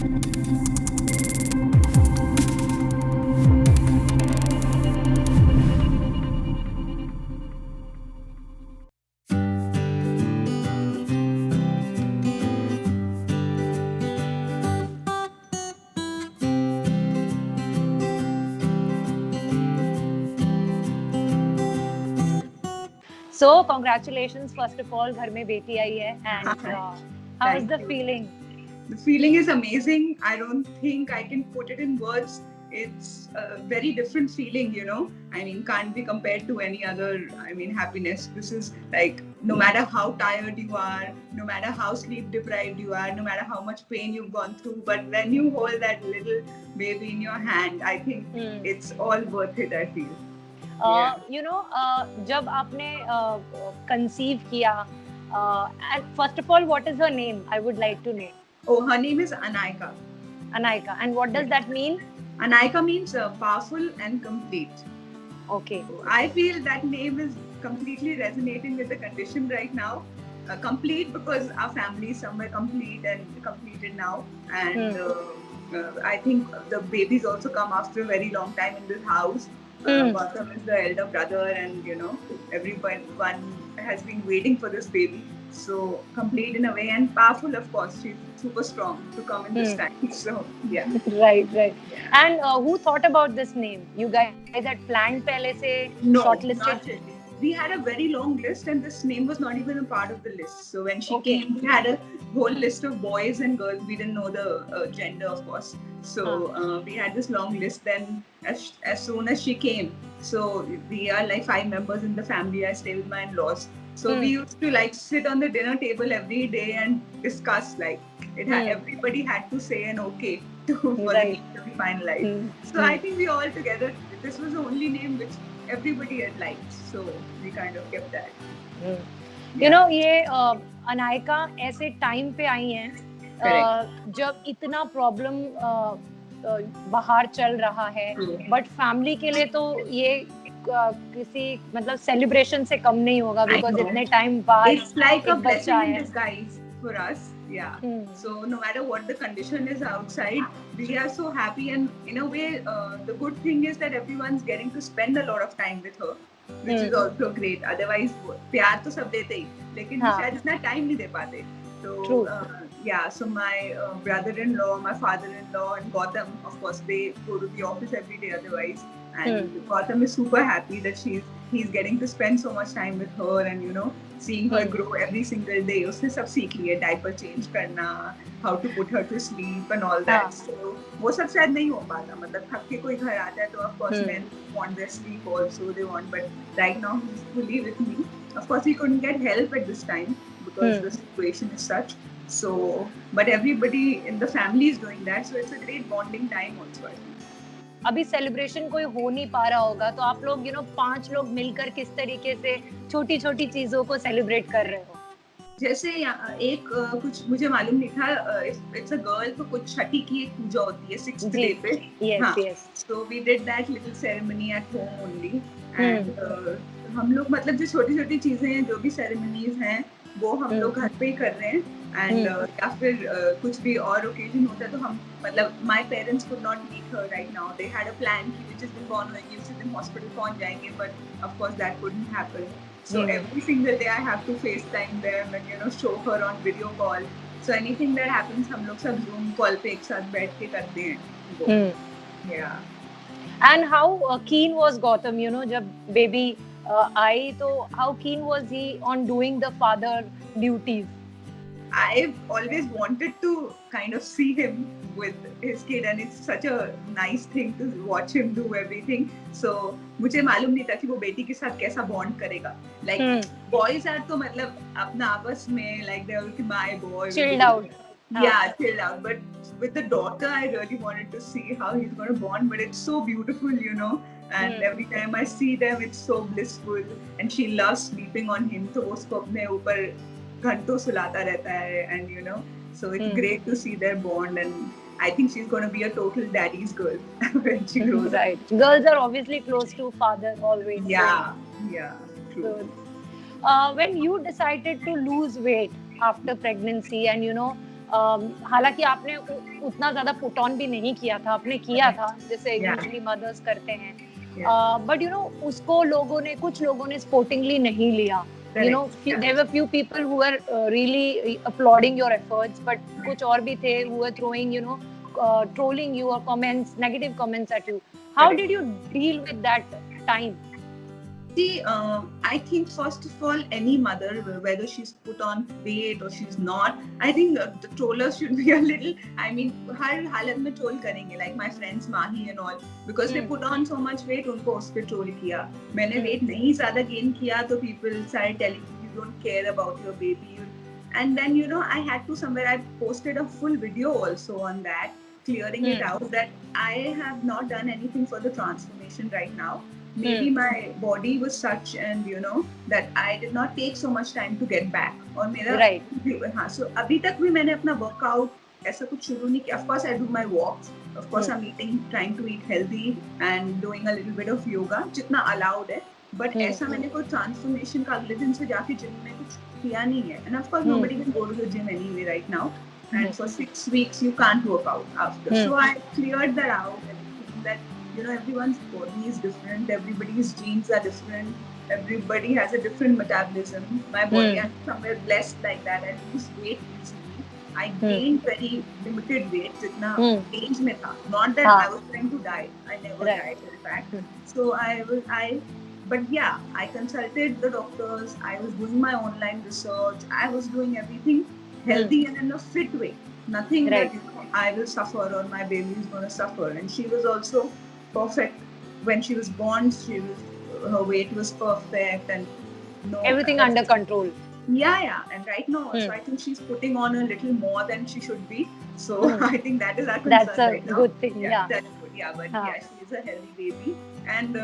So congratulations first of all, घर में बेटी आई है, and how is the feeling? The feeling is amazing. I don't think I can put it in words. It's a very different feeling, you know. I mean, can't be compared to any other, happiness. This is like, no matter how tired you are, no matter how sleep deprived you are, no matter how much pain you've gone through, but when you hold that little baby in your hand, I think it's all worth it, I feel. जब आपने conceive किया, and first of all, what is her name? I would like to know. Oh, her name is Anaika. Anaika. And what does that mean? Anaika means powerful and complete. Okay. So I feel that name is completely resonating with the condition right now. Complete because our family is somewhere complete and completed now. And I think the babies also come after a very long time in this house. Gautam is the elder brother, and you know, everyone has been waiting for this baby. So complete in a way, and powerful, of course. She's super strong to come in this time. So yeah. Right. And who thought about this name? You guys had planned pehle se, shortlisted? Not really. We had a very long list, and this name was not even a part of the list. So when she came, we had a whole list of boys and girls. We didn't know the gender, of course. So we had this long list. Then as soon as she came, so we are like 5 members in the family. I stay with my in-laws. So we used to like sit on the dinner table every day and discuss. Like everybody had to say an okay for the name to be finalized. So I think we all together, this was the only name which everybody had liked. So we kind of kept that. You know, ये अनायका ऐसे time पे आई हैं जब इतना problem बाहर चल रहा है, बट फैमिली के लिए तो ये किसी मतलब सेलिब्रेशन से कम नहीं होगा, बिकॉज इतने टाइम बाद it's like a blessing in disguise for us. Yeah. So no matter what the condition is outside, we are so happy, and in a way, the good thing is that everyone's getting to spend a lot of time with her, which is also great. Otherwise, प्यार तो सब देते ही, लेकिन शायद इतना time नहीं दे पाते. So yeah, so my brother-in-law, my father-in-law, and Gautam, of course, they go to the office every day otherwise. And Gautam is super happy that he's getting to spend so much time with her, and you know, seeing her grow every single day. उसने सब सीख लिया, diaper change करना, how to put her to sleep and all that. So वो सब शायद नहीं हो पाता, मतलब थक के कोई घर आता है तो of course men want their sleep also, they want, but right now he's fully with me. Of course he couldn't get help at this time because the situation is such. So, but everybody in the family is doing that, so it's a great bonding time also. अभी celebration कोई हो नहीं पा रहा होगा, तो आप लोग 5 लोग मिलकर किस तरीके से छोटी छोटी चीजों को सेलिब्रेट कर रहे हो? जैसे एक कुछ मुझे मालूम नहीं था, इट्स अ गर्ल, तो कुछ छठी की एक पूजा होती है 6th डे पे. yes. So we did that little ceremony at home only, and हम लोग मतलब जो छोटी छोटी चीजें हैं, जो भी सेरेमनीज हैं, वो हम लोग घर पे ही कर रहे हैं. एंड या फिर कुछ भी और ओकेजन होता है तो हम मतलब my parents could not meet her right now. They had a plan कि which is been gone when you sit in hospital पहुंच जाएंगे, but of course that couldn't happen. So every single day I have to FaceTime them and you know show her on video call. So anything that happens हम लोग सब zoom call पे एक साथ बैठ के करते हैं. या एंड हाउ कीन वाज गौतम, यू नो, जब बेबी आई तो हाउ कीन was he on doing the father duties? I've always wanted to kind of see him with his kid, and it's such a nice thing to watch him do everything. So मुझे मालूम नहीं था कि वो बेटी के साथ कैसा bond करेगा. Like boys are तो मतलब अपना आपस में like they are my boy, chilled out. Yeah, chilled out. But with the daughter, I really wanted to see how he's going to bond. But it's so beautiful, you know. And every time I see them, it's so blissful. And she loves sleeping on him. तो उसको अपने ऊपर घंटों सुलाता रहता है, and you know, so it's great to see their bond, and I think she's going to be a total daddy's girl when she grows up. Right. Girls are obviously close to father always. Yeah, true. So, when you decided to lose weight after pregnancy, and you know, हालांकि आपने उतना ज्यादा put on भी नहीं किया था, आपने किया था जैसे यूजुअली मदर्स करते हैं, बट यू नो उसको कुछ लोगों ने स्पोर्टिंगली नहीं लिया. You know, there were few people who were really applauding your efforts, but kuch aur bhi the who were throwing, you know, trolling you or negative comments at you. How did you deal with that time? See, I think first of all, any mother, whether she's put on weight or she's not, I think the trollers should be a little. I mean, हर हालत में troll करेंगे. Like my friends Mahi and all, because they put on so much weight, उनको उस पे troll किया. मैंने weight नहीं ज़्यादा gain किया, तो people started telling me you don't care about your baby. And then you know, I had to somewhere. I posted a full video also on that, clearing it out that I have not done anything for the transformation right now. Maybe my body was such, and you know that I did not take so much time to get back. और मेरा हाँ, so अभी तक भी मैंने अपना workout ऐसा कुछ शुरू नहीं किया. Of course I do my walks. Of course I'm trying to eat healthy and doing a little bit of yoga जितना allowed है. But ऐसा मैंने कोई transformation का अगले दिन से जाके gym में कुछ किया नहीं है. And of course nobody can go to the gym anyway right now. And for 6 weeks you can't work out after. So I cleared that out and think that you know everyone's body is different, everybody's genes are different, everybody has a different metabolism. My body is somewhere blessed like that. I lose weight easily. I gained very limited weight jitna range mein tha. Not that I was trying to diet. I never died in fact. So but yeah, I consulted the doctors, I was doing my online research, I was doing everything healthy and in a fit way. Nothing that you know, I will suffer or my baby is going to suffer. And she was also perfect when she was born. Her weight was perfect and everything under control. Yeah. And right now also I think she's putting on a little more than she should be. So I think that is our concern. That's a right now. good thing. Yeah, that's good. Yeah, but yeah, she is a healthy baby. And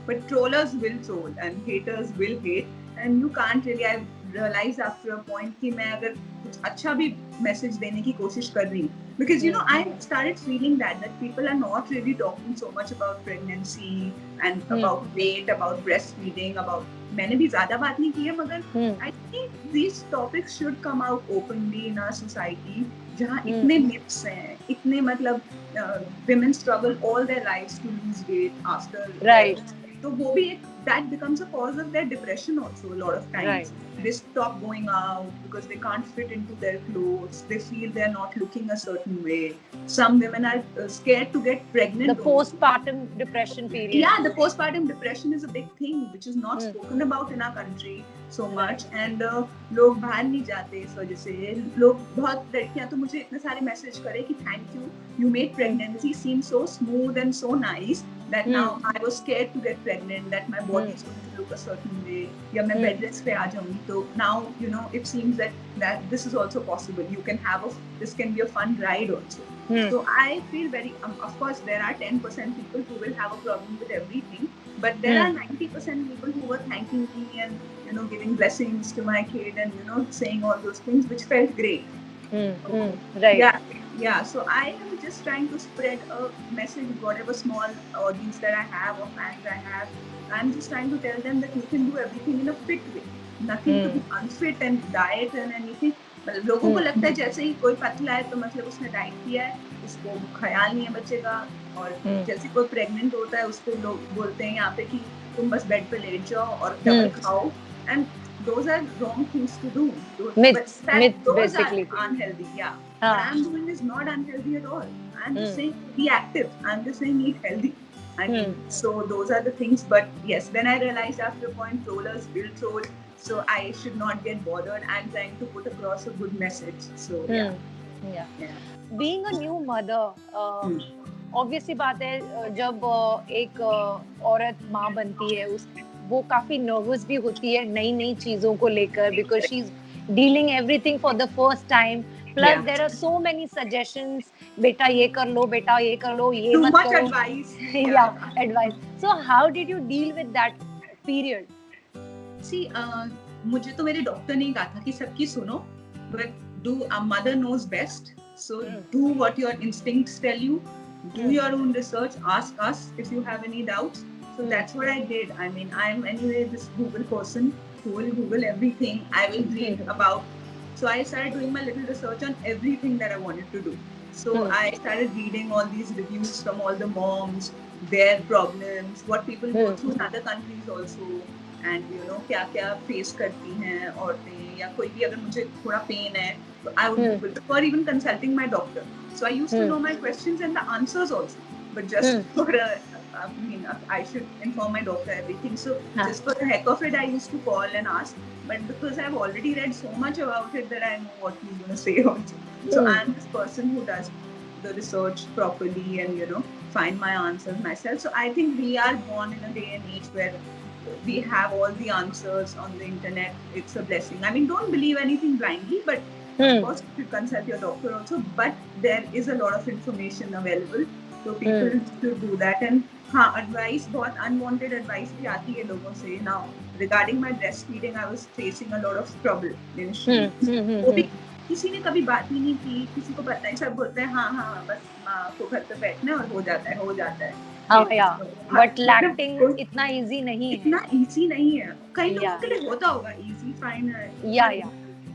but trollers will troll and haters will hate. And you can't really. I realized after a point कि मैं अगर कुछ अच्छा भी message देने की कोशिश कर रही हूँ, because you know I started feeling that people are not really talking so much about pregnancy and about weight, about breastfeeding, about मैंने भी ज़्यादा बात नहीं की है, मगर I think these topics should come out openly in our society जहाँ इतने myths हैं, इतने मतलब women struggle all their lives to lose weight after तो वो भी एक that becomes a cause of their depression also a lot of times. They stop going out because they can't fit into their clothes. They feel they're not looking a certain way. Some women are scared to get pregnant. The postpartum depression period. Yeah, the postpartum depression is a big thing which is not spoken about in our country so much. And लोग बाहर नहीं जाते इस वजह से. लोग बहुत लड़कियां तो मुझे इतने सारे मैसेज करे कि thank you made pregnancy seem so smooth and so nice that now I was scared to get pregnant, that my body is going to look a certain way, या मैं bed rest पे आ जाऊंगी. So now you know it seems that this is also possible. You can have this can be a fun ride also. So I feel very of course there are 10% people who will have a problem with everything, but there are 90% people who were thanking me and you know giving blessings to my kid and you know saying all those things which felt great. Right. Yeah. So I am just trying to spread a message, whatever small audience that I have or fans I have. I'm just trying to tell them that you can do everything in a fit way. Nothing to be unfit and diet and anything. मतलब लोगों को लगता है जैसे ही कोई पतला है तो मतलब उसने डाइट किया है, उसको ख्याल नहीं है बच्चे का. और जैसे कोई प्रेग्नेंट होता है उसको लोग बोलते हैं यहाँ पे कि तुम बस बेड पे लेट जाओ और डबल खाओ. And those are wrong things to do. Myths those basically. Are unhealthy. Yeah. What I'm doing is not unhealthy at all. I'm just saying be active. I'm just saying eat healthy. I mean, so those are the things. But yes, then I realized after a point, trollers will troll. So I should not get bothered. I'm trying to put across a good message. So yeah. Being a new mother, obviously बात है जब एक औरत माँ बनती है वो काफी नर्वस भी होती है नई चीजों को लेकर, because she's dealing everything for the first time. Plus there are so many suggestions. बेटा ये कर लो, बेटा ये कर लो, ये मत करो. Too much advice. Advice. So how did you deal with that period? See, मुझे तो मेरे डॉक्टर ने कहा था कि सबकी सुनो, but a mother knows best. So do what your instincts tell you. Do your own research. Ask us if you have any doubts. So that's what I did. I mean, I'm anyway this Google person who will Google everything. I will read about So I started doing my little research on everything that I wanted to do. So I started reading all these reviews from all the moms, their problems, what people go through in other countries also, and you know क्या क्या face करती हैं औरतें, या कोई भी अगर मुझे थोड़ा pain है, so I would prefer even consulting my doctor. So I used to know my questions and the answers also, but just for I mean, I should inform my doctor everything. So just for the heck of it, I used to call and ask. But because I've already read so much about it that I know what he's going to say also. So I'm this person who does the research properly and, you know, find my answers myself. So I think we are born in a day and age where we have all the answers on the internet. It's a blessing. I mean, don't believe anything blindly, but of course you consult your doctor also. But there is a lot of information available. So people should do that. And हाँ, advice, बहुत unwanted advice भी आती है लोगों से. Now, regarding my breastfeeding, I was facing a lot of trouble initially. वो भी किसी ने कभी बात ही नहीं की, किसी को पता नहीं, सब बोलते हैं हाँ बस माँ को घर पे बैठना और हो जाता है. But lacting इतना easy नहीं है. इतना easy नहीं है. कई लोगों के लिए होता होगा easy, fine. Yeah.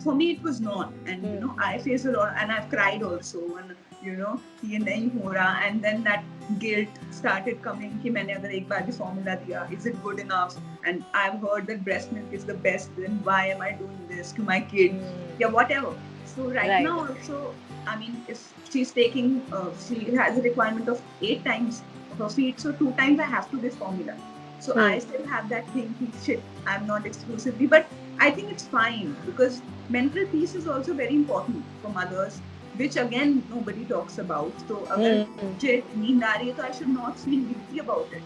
For me it was not, and you know I faced a lot, and I've cried also, and you know ये नहीं हो रहा, and then that guilt started coming कि मैंने अगर एक बार भी formula दिया, is it good enough? And I've heard that breast milk is the best, then why am I doing this to my kid? Yeah, whatever. So right now also, I mean, if she's taking, she has a requirement of 8 times her feed, so 2 times I have to this formula. So I still have that thinking, shit, I'm not exclusively, but I think it's fine because mental peace is also very important for mothers, which again nobody talks about. So अगर मुझे नींद आ रही है तो I should not feel guilty about it.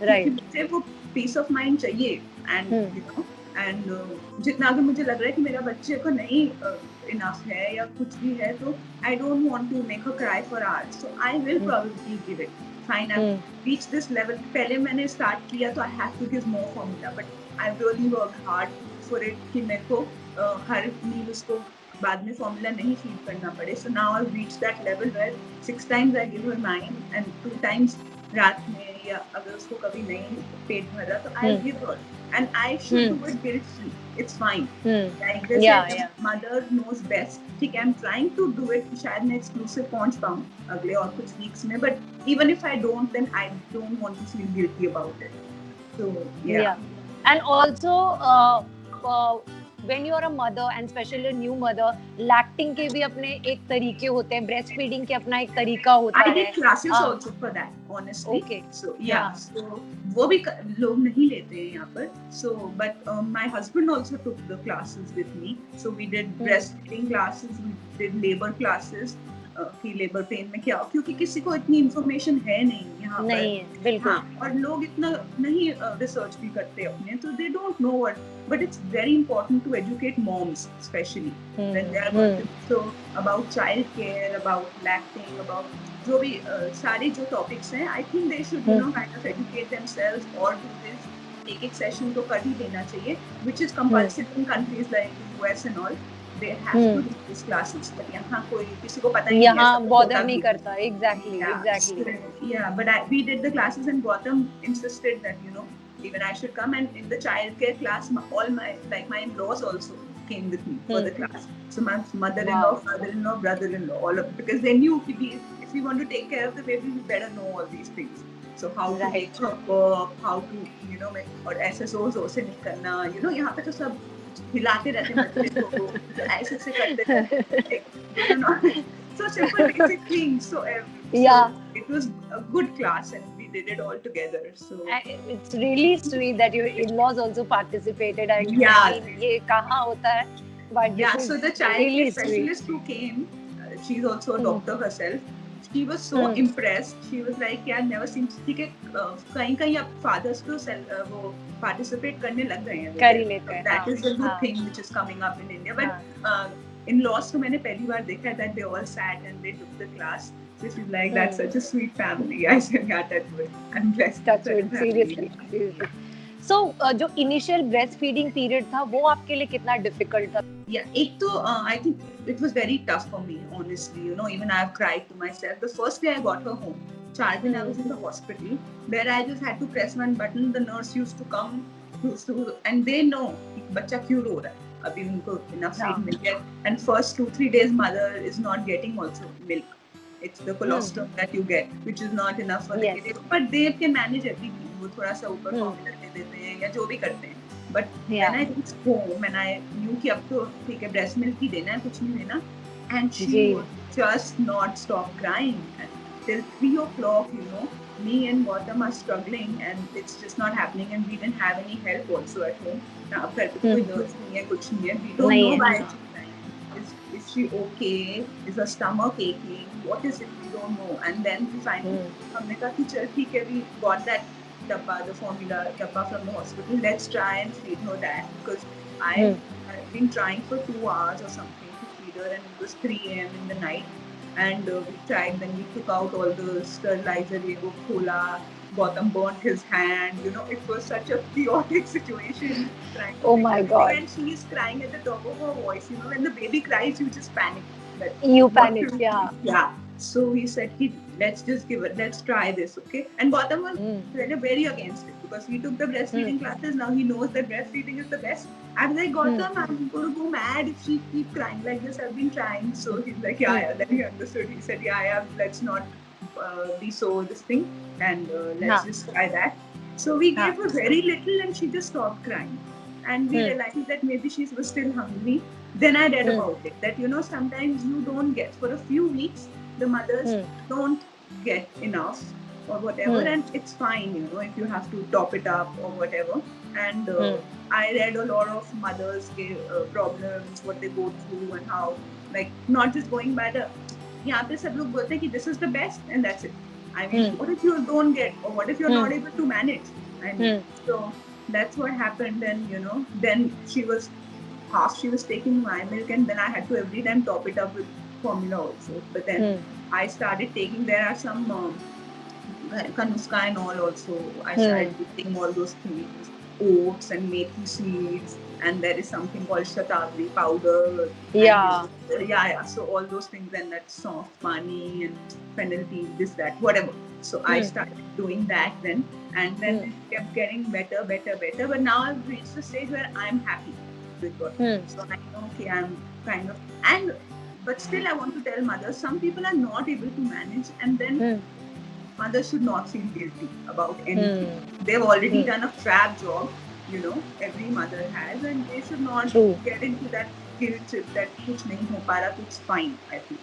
Right. मुझे वो peace of mind चाहिए, and you know, and जितना अगर मुझे लग रहा है कि मेरा बच्चे को नहीं enough है या कुछ भी है, तो I don't want to make her cry for hours. So I will probably give it. Fine, I've reached this level. पहले मैंने start किया तो I have to give more formula, but I really worked hard for it कि मेरे को हर मील उसको बाद में formula नहीं feed करना पड़े. So now I've reached that level where 6 times I give her 9 and 2 times रात में, या अगर उसको कभी नहीं पेट भर रहा तो I give her, and I should do it guilt free. It's fine. Like they said, mother knows best. ठीक है, I'm trying to do it. शायद मैं exclusive पहुंच पाऊँ अगले और कुछ weeks में, but even if I don't, then I don't want to feel guilty about it. So yeah. And also when you're a mother and especially a new mother, lacting के भी अपने एक तरीके होते हैं, breastfeeding के अपना एक तरीका होता है. I did classes also for that, honestly. Okay. So yeah. So वो भी लोग नहीं लेते हैं यहाँ पर. So but my husband also took the classes with me. So we did breastfeeding classes, we did labor classes. कि लेबर पेन में क्या, क्योंकि किसी को इतनी इंफॉर्मेशन है नहीं यहाँ नहीं है, बिल्कुल. और लोग इतना नहीं रिसर्च भी करते अपने, तो they don't know what, but it's very important to educate moms especially when they are working. So about child care, about lacting, about जो भी सारे जो topics हैं, I think they should you know kind of educate themselves or do this. एक session तो कर ही देना चाहिए, which is compulsory in countries like US and all. They have to do these classes, but यहाँ कोई किसी को पता नहीं, यहाँ bother नहीं करता. Exactly. Yeah, but we did the classes and Gautam insisted that you know even I should come, and in the childcare class all my my in-laws also came with me for the class. So my mother-in-law, father-in-law, brother-in-law, all of, because they knew if we want to take care of the baby, we better know all these things. So how to make her work, how to you know और SSOs से निकलना, you know यहाँ पे तो सब हिलाते रहते बच्चे को, ऐसे से करते रहते. So simple basic things. So it was a good class and we did it all together. So it's really sweet that your in-laws also participated. I mean, ये कहाँ होता है? But so the child specialist who came, she's also a doctor herself. She was so impressed. She was like, "Yeah, never seen." ठीक है, कहीं अब fathers तो वो participate करने लग गए हैं. कर ही लेते हैं. That is a good thing which is coming up in India. But in-laws को मैंने पहली बार देखा that they all sat and they took the class. So she's like, "That's such a sweet family." I said, "Yeah, that's good. I'm blessed." That's good. Seriously. So जो initial breastfeeding period था, वो आपके लिए कितना difficult था? Yeah, एक तो I think it was very tough for me, honestly. You know, even I've cried to myself. The first day I got her home, 4 दिन I was in the hospital, where I just had to press one button. The nurse used to come, and they know कि बच्चा क्यों रो रहा है. अभी उनको enough feed हाँ. मिल गया, and first 2-3 days mother is not getting also milk. It's the colostrum that you get, which is not enough for the Yes. kid. But they can manage everything. वो थोड़ा सा ऊपर formula दे देते हैं या जो भी करते हैं. But when I reached home and I knew कि अब तो ठीक है breast milk ही देना है, कुछ नहीं देना, and she would just not stop crying. And till 3 o'clock, you know, me and Gautam are struggling and it's just not happening, and we didn't have any help also at home. Now, अब घर पे कोई nurse नहीं है, कुछ नहीं है. We don't know why she's crying. Is she okay? Is her stomach aching? What is it? We don't know. And then we finally, हमने कहा कि चल ठीक है, we got that dabba, the formula dabba from the hospital. Let's try and feed her that, because I've been trying for 2 hours or something to feed her, and it was 3 a.m. in the night. And we tried, then we took out all the sterilizer, वो खोला, Gautam burnt his hand, you know, it was such a chaotic situation. Oh my God. And she is crying at the top of her voice, you know, when the baby cries, you just panic. You panic, yeah. Yeah. So we said, let's just give it, let's try this, okay? And Gautam was very against it, because he took the breastfeeding classes. Now he knows that breastfeeding is the best. I was like, Gautam, I'm going to go mad if she keep crying like this. I've been trying. So he's like, yeah. Then he understood. He said, yeah, let's not be so this thing, and let's just try that. So we gave her very little, and she just stopped crying. And we realized that maybe she was still hungry. Then I read about it, that, you know, sometimes you don't get, for a few weeks, the mothers don't get enough or whatever, and it's fine, you know, if you have to top it up or whatever. And I read a lot of mothers' problems, what they go through, and how, like, not just going by the, यहाँ पे सब लोग बोलते हैं कि this is the best and that's it. I mean, what if you don't get, or what if you're not able to manage? I mean, so that's what happened. And, you know, then she was taking my milk, and then I had to every time top it up with formula also. But then I started taking, there are some Kanuska and all also. I started taking all those things, oats and methi seeds, and there is something called Shatabdi powder. Yeah. So all those things, and that soft pani and fennel tea, this, that, whatever. So I started doing that then, and then it kept getting better. But now I've reached the stage where I'm happy with what. So I know, okay, I'm kind of, but still I want to tell mothers, some people are not able to manage, and then mothers should not feel guilty about anything. They've already done a fab job, you know, every mother has, and they should not get into that guilt trip that kuch nahi ho pa raha, it's fine, I think.